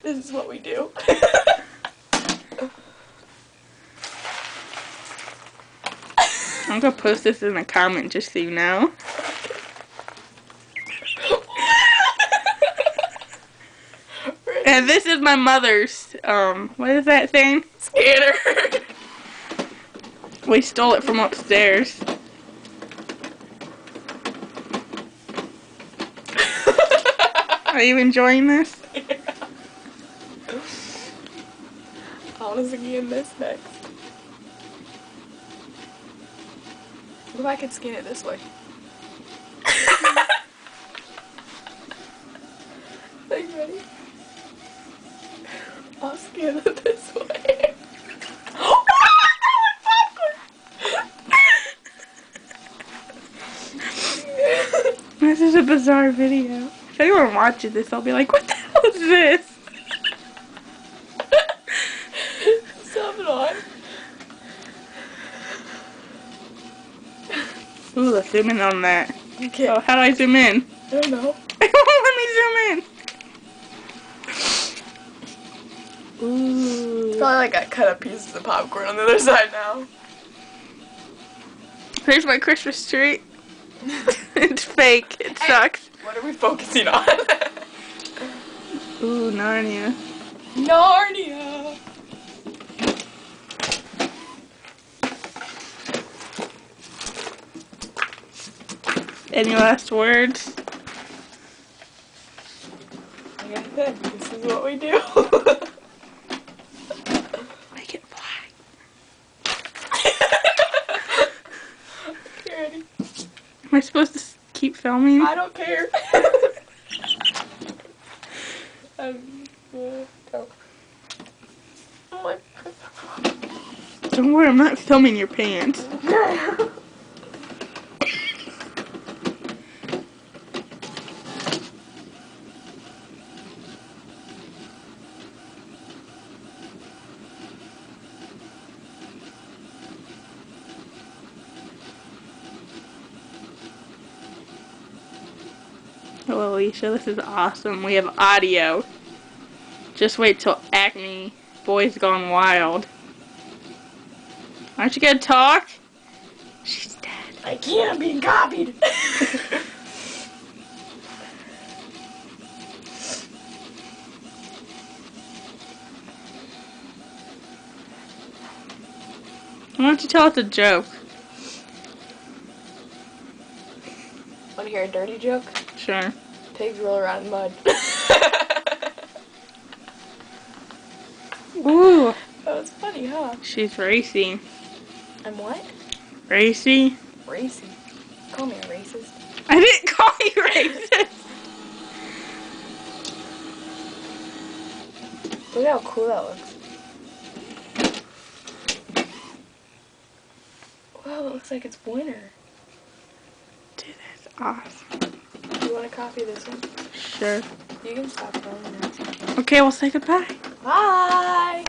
This is what we do. I'm gonna post this in a comment just so you know. And this is my mother's, what is that thing? Scanner. We stole it from upstairs. Are you enjoying this? Yeah. I want to scan this next. What if I could scan it this way? Are you ready? I'll scan it this way. This is a bizarre video. If anyone watches this, I'll be like, what the hell is this? Stop it on. Ooh, let's zoom in on that. Okay. Oh, how do I zoom in? I don't know. It won't let me zoom in. Ooh. It's probably like I cut up pieces of popcorn on the other side now. There's my Christmas tree. It's fake. It sucks. What are we focusing on? Ooh, Narnia. Narnia! Any last words? Like I said, this is what we do. Make it fly. Okay, ready? Am I supposed to keep filming? I don't care. Go. Oh my. Don't worry, I'm not filming your pants. Oh, Alicia, this is awesome. We have audio. Just wait till Acme Boys Gone Wild. Aren't you gonna talk? She's dead. I can't, I'm being copied. Why don't you tell us a joke? Want to hear a dirty joke? Sure. Pigs roll around in mud. Ooh. That was funny, huh? She's racy. I'm what? Racy? Racy. Call me a racist. I didn't call you racist. Look how cool that looks. Wow, it looks like it's winter. Dude, that's awesome. Do you want to copy this one? Sure. You can stop filming now. Okay, we'll say goodbye. Bye!